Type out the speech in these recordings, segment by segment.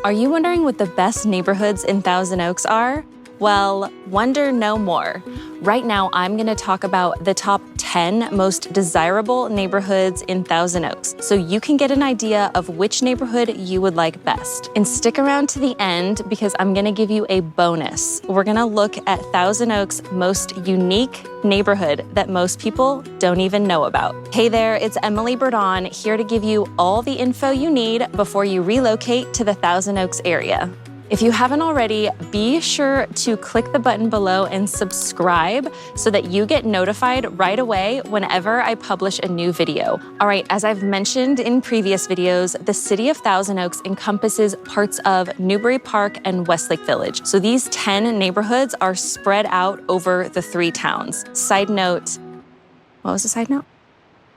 Are you wondering what the best neighborhoods in Thousand Oaks are? Well, wonder no more. Right now, I'm going to talk about the top 10 most desirable neighborhoods in Thousand Oaks, so you can get an idea of which neighborhood you would like best. And stick around to the end because I'm going to give you a bonus. We're going to look at Thousand Oaks' most unique neighborhood that most people don't even know about. Hey there, it's Emily Bourdon here to give you all the info you need before you relocate to the Thousand Oaks area. If you haven't already, be sure to click the button below and subscribe so that you get notified right away whenever I publish a new video. All right, as I've mentioned in previous videos, the city of Thousand Oaks encompasses parts of Newbury Park and Westlake Village. So these 10 neighborhoods are spread out over the 3 towns. Side note, what was the side note?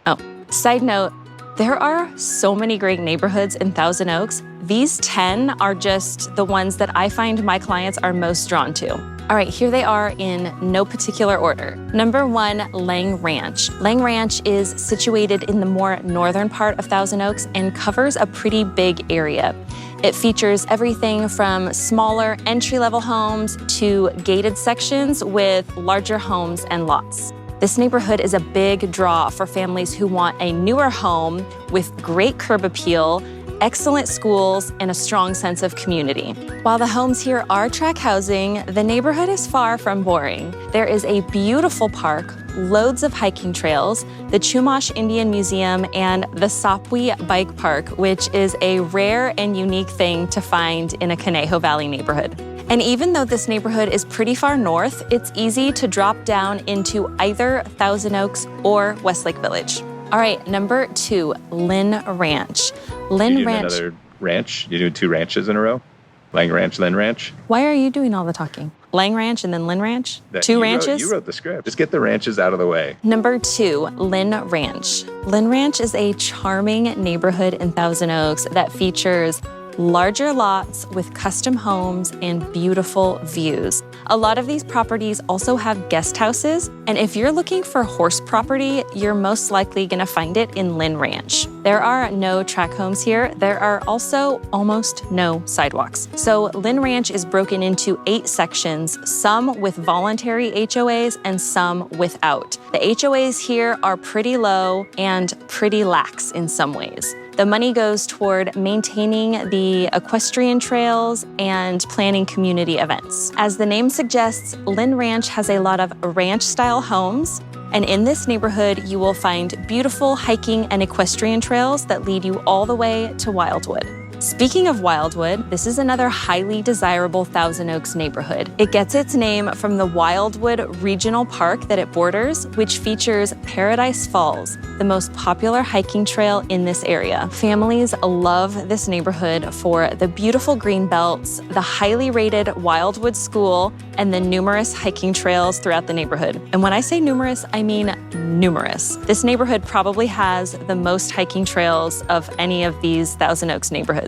Oh, side note, there are so many great neighborhoods in Thousand Oaks. These 10 are just the ones that I find my clients are most drawn to. All right, here they are in no particular order. Number 1, Lang Ranch. Lang Ranch is situated in the more northern part of Thousand Oaks and covers a pretty big area. It features everything from smaller entry-level homes to gated sections with larger homes and lots. This neighborhood is a big draw for families who want a newer home with great curb appeal, excellent schools, and a strong sense of community. While the homes here are tract housing, the neighborhood is far from boring. There is a beautiful park, loads of hiking trails, the Chumash Indian Museum, and the Sapwi Bike Park, which is a rare and unique thing to find in a Conejo Valley neighborhood. And even though this neighborhood is pretty far north, it's easy to drop down into either Thousand Oaks or Westlake Village. All right, number 2, Lynn Ranch. Lynn Ranch. Another ranch? You doing 2 ranches in a row? Lang Ranch, Lynn Ranch? Why are you doing all the talking? Lang Ranch and then Lynn Ranch? 2 ranches? You wrote the script. Just get the ranches out of the way. Number 2, Lynn Ranch. Lynn Ranch is a charming neighborhood in Thousand Oaks that features larger lots with custom homes and beautiful views. A lot of these properties also have guest houses, and if you're looking for horse property, you're most likely gonna find it in Lynn Ranch. There are no tract homes here. There are also almost no sidewalks. So Lynn Ranch is broken into 8 sections, some with voluntary HOAs and some without. The HOAs here are pretty low and pretty lax in some ways. The money goes toward maintaining the equestrian trails and planning community events. As the name suggests, Lynn Ranch has a lot of ranch-style homes, and in this neighborhood, you will find beautiful hiking and equestrian trails that lead you all the way to Wildwood. Speaking of Wildwood, this is another highly desirable Thousand Oaks neighborhood. It gets its name from the Wildwood Regional Park that it borders, which features Paradise Falls, the most popular hiking trail in this area. Families love this neighborhood for the beautiful green belts, the highly rated Wildwood School, and the numerous hiking trails throughout the neighborhood. And when I say numerous, I mean numerous. This neighborhood probably has the most hiking trails of any of these Thousand Oaks neighborhoods.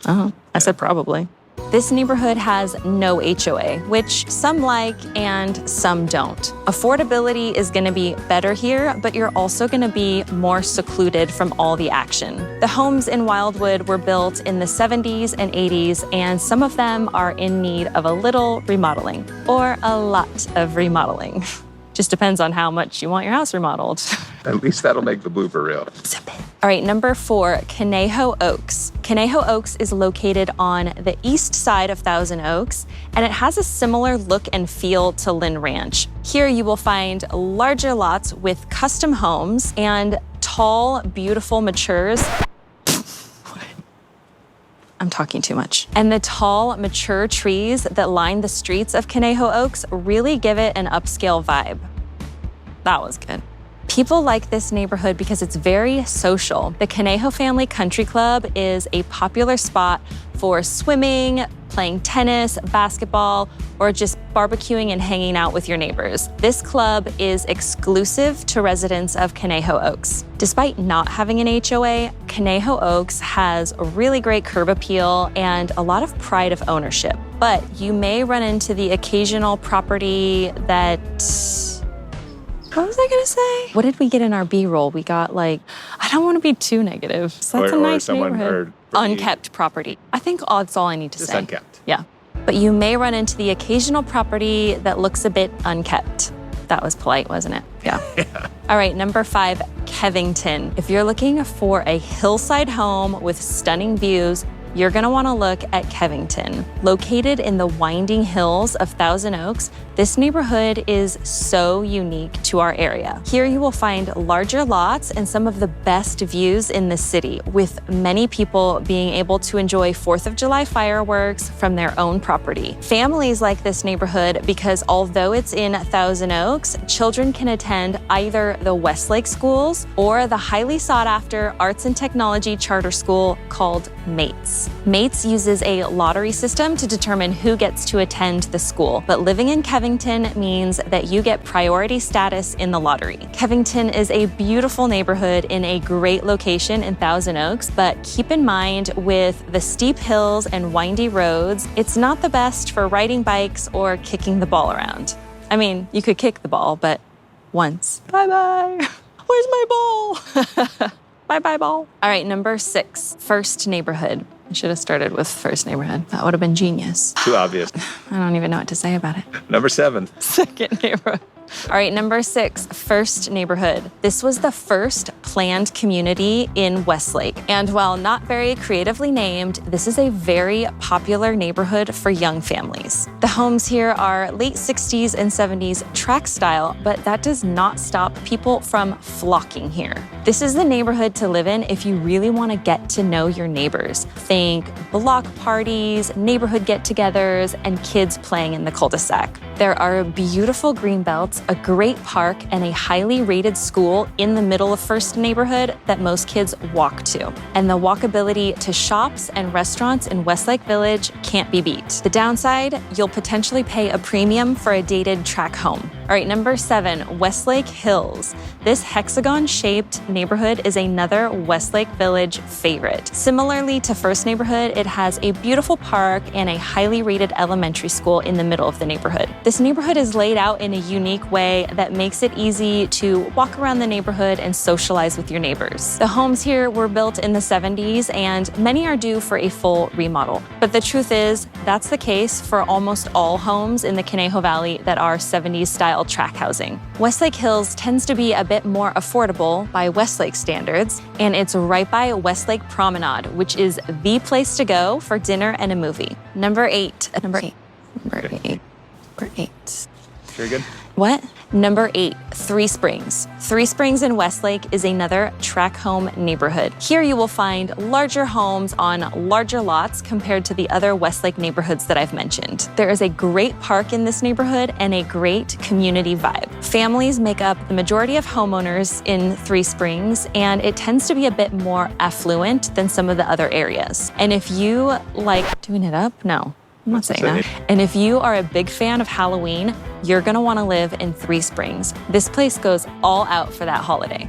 Oh, I said probably. This neighborhood has no HOA, which some like and some don't. Affordability is gonna be better here, but you're also gonna be more secluded from all the action. The homes in Wildwood were built in the 70s and 80s, and some of them are in need of a little remodeling, or a lot of remodeling. Just depends on how much you want your house remodeled. At least that'll make the blooper reel. All right, number 4, Conejo Oaks. Conejo Oaks is located on the east side of Thousand Oaks, and it has a similar look and feel to Lynn Ranch. Here you will find larger lots with custom homes and tall, beautiful matures. I'm talking too much. And the tall, mature trees that line the streets of Conejo Oaks really give it an upscale vibe. That was good. People like this neighborhood because it's very social. The Conejo Family Country Club is a popular spot for swimming, playing tennis, basketball, or just barbecuing and hanging out with your neighbors. This club is exclusive to residents of Conejo Oaks. Despite not having an HOA, Conejo Oaks has a really great curb appeal and a lot of pride of ownership. But you may run into the occasional property that... What was I gonna say? What did we get in our B-roll? We got I don't want to be too negative. So that's a nice neighborhood. Unkept property. I think that's all I need to Just say. unkept. Yeah. But you may run into the occasional property that looks a bit unkept. That was polite, wasn't it? Yeah. All right, number 5, Kevington. If you're looking for a hillside home with stunning views, you're gonna wanna look at Kevington. Located in the winding hills of Thousand Oaks, this neighborhood is so unique to our area. Here you will find larger lots and some of the best views in the city, with many people being able to enjoy 4th of July fireworks from their own property. Families like this neighborhood because although it's in Thousand Oaks, children can attend either the Westlake schools or the highly sought after arts and technology charter school called MATES. MATES uses a lottery system to determine who gets to attend the school, but living in Kevington means that you get priority status in the lottery. Kevington is a beautiful neighborhood in a great location in Thousand Oaks, but keep in mind with the steep hills and windy roads, it's not the best for riding bikes or kicking the ball around. I mean, you could kick the ball, but once. Bye-bye. Where's my ball? Bye-bye, ball. All right, number 6, First Neighborhood. I should have started with First Neighborhood. That would have been genius. Too obvious. I don't even know what to say about it. Number 7. Second neighborhood. All right, number 6, First Neighborhood. This was the first planned community in Westlake. And while not very creatively named, this is a very popular neighborhood for young families. The homes here are late 60s and 70s tract style, but that does not stop people from flocking here. This is the neighborhood to live in if you really want to get to know your neighbors. Think block parties, neighborhood get-togethers, and kids playing in the cul-de-sac. There are beautiful green belts, a great park, and a highly rated school in the middle of First Neighborhood that most kids walk to. And the walkability to shops and restaurants in Westlake Village can't be beat. The downside, you'll potentially pay a premium for a dated track home. All right, number 7, Westlake Hills. This hexagon-shaped neighborhood is another Westlake Village favorite. Similarly to First Neighborhood, it has a beautiful park and a highly rated elementary school in the middle of the neighborhood. This neighborhood is laid out in a unique way that makes it easy to walk around the neighborhood and socialize with your neighbors. The homes here were built in the 70s and many are due for a full remodel. But the truth is, that's the case for almost all homes in the Conejo Valley that are 70s style tract housing. Westlake Hills tends to be a bit more affordable by Westlake standards, and it's right by Westlake Promenade, which is the place to go for dinner and a movie. Number 8. Very good. What? Number 8, Three Springs. Three Springs in Westlake is another tract home neighborhood. Here you will find larger homes on larger lots compared to the other Westlake neighborhoods that I've mentioned. There is a great park in this neighborhood and a great community vibe. Families make up the majority of homeowners in Three Springs, and it tends to be a bit more affluent than some of the other areas. And if you like doing it up, no. I'm not saying that. And if you are a big fan of Halloween, you're gonna wanna live in Three Springs. This place goes all out for that holiday.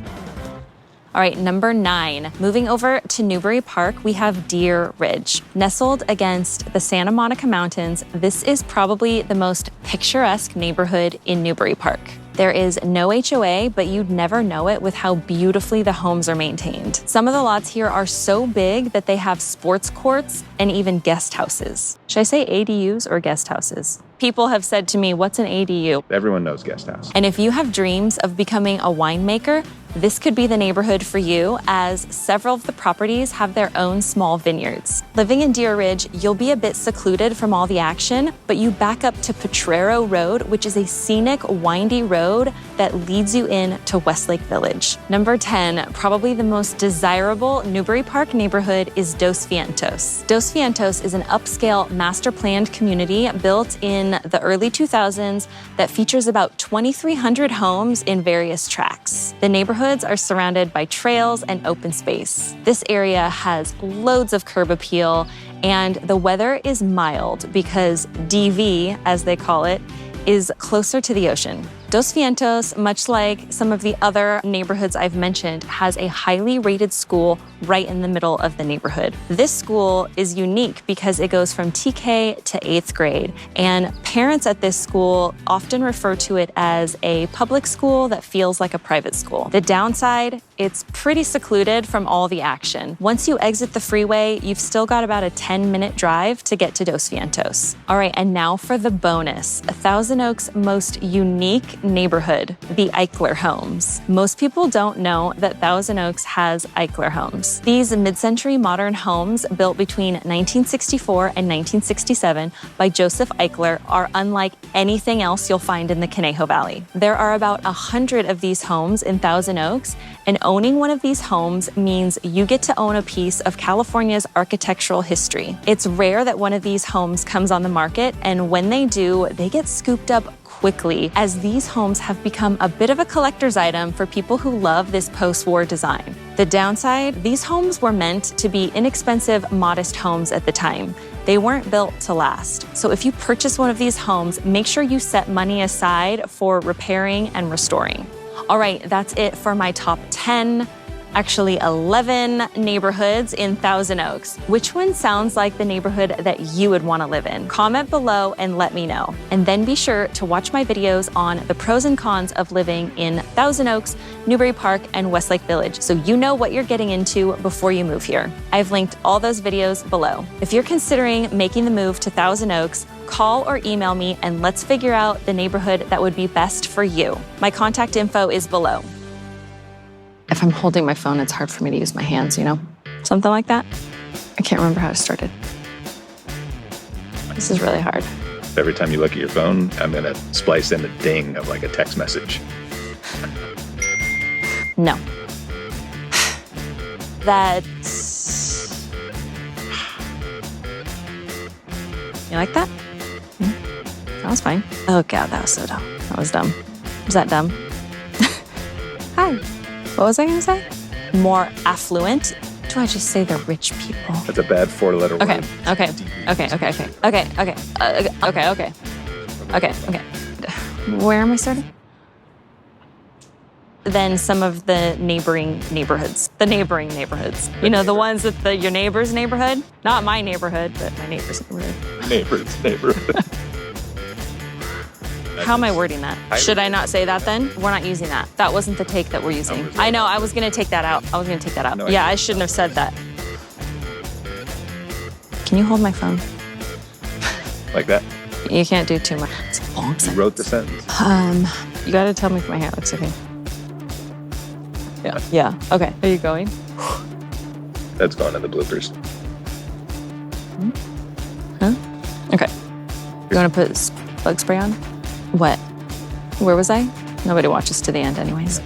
All right, number 9, moving over to Newbury Park, we have Deer Ridge. Nestled against the Santa Monica Mountains, this is probably the most picturesque neighborhood in Newbury Park. There is no HOA, but you'd never know it with how beautifully the homes are maintained. Some of the lots here are so big that they have sports courts and even guest houses. Should I say ADUs or guest houses? People have said to me, what's an ADU? Everyone knows guest house. And if you have dreams of becoming a winemaker, this could be the neighborhood for you, as several of the properties have their own small vineyards. Living in Deer Ridge, you'll be a bit secluded from all the action, but you back up to Potrero Road, which is a scenic, windy road that leads you in to Westlake Village. Number 10, probably the most desirable Newbury Park neighborhood is Dos Vientos. Dos Vientos is an upscale master-planned community built in the early 2000s that features about 2,300 homes in various tracts. The neighborhoods are surrounded by trails and open space. This area has loads of curb appeal, and the weather is mild because DV, as they call it, is closer to the ocean. Dos Vientos, much like some of the other neighborhoods I've mentioned, has a highly rated school right in the middle of the neighborhood. This school is unique because it goes from TK to 8th grade, and parents at this school often refer to it as a public school that feels like a private school. The downside, it's pretty secluded from all the action. Once you exit the freeway, you've still got about a 10-minute drive to get to Dos Vientos. All right, and now for the bonus. Thousand Oaks' most unique neighborhood, the Eichler homes. Most people don't know that Thousand Oaks has Eichler homes. These mid-century modern homes built between 1964 and 1967 by Joseph Eichler are unlike anything else you'll find in the Conejo Valley. There are about 100 of these homes in Thousand Oaks, and owning one of these homes means you get to own a piece of California's architectural history. It's rare that one of these homes comes on the market, and when they do, they get scooped up quickly, as these homes have become a bit of a collector's item for people who love this post-war design. The downside, these homes were meant to be inexpensive, modest homes at the time. They weren't built to last. So if you purchase one of these homes, make sure you set money aside for repairing and restoring. All right, that's it for my top 10, actually 11 neighborhoods in Thousand Oaks. Which one sounds like the neighborhood that you would want to live in? Comment below and let me know. And then be sure to watch my videos on the pros and cons of living in Thousand Oaks, Newbury Park, and Westlake Village, so you know what you're getting into before you move here. I've linked all those videos below. If you're considering making the move to Thousand Oaks, call or email me and let's figure out the neighborhood that would be best for you. My contact info is below. If I'm holding my phone, it's hard for me to use my hands, you know? Something like that. I can't remember how to start it. This is really hard. Every time you look at your phone, I'm going to splice in a ding of like a text message. No. That's... You like that? That was fine. Oh God, that was so dumb. That was dumb. Was that dumb? Hi. What was I gonna say? More affluent? Do I just say they're rich people? That's a bad 4-letter word. Okay. Where am I starting? Then some of the neighboring neighborhoods. The neighboring neighborhoods. You know, the ones with your neighbor's neighborhood? Not my neighborhood, but my neighbor's neighborhood. Neighbor's neighborhood. How am I wording that? Should I not say that then? We're not using that. That wasn't the take that we're using. I know, I was gonna take that out. No, Yeah, I shouldn't have said that. Can you hold my phone? Like that? You can't do too much. It's a long You sentence. wrote the sentence. You gotta tell me if my hair looks okay. Yeah, okay. Are you going? That's going in the bloopers. Huh? Okay. You wanna put bug spray on? What? Where was I? Nobody watches to the end anyways.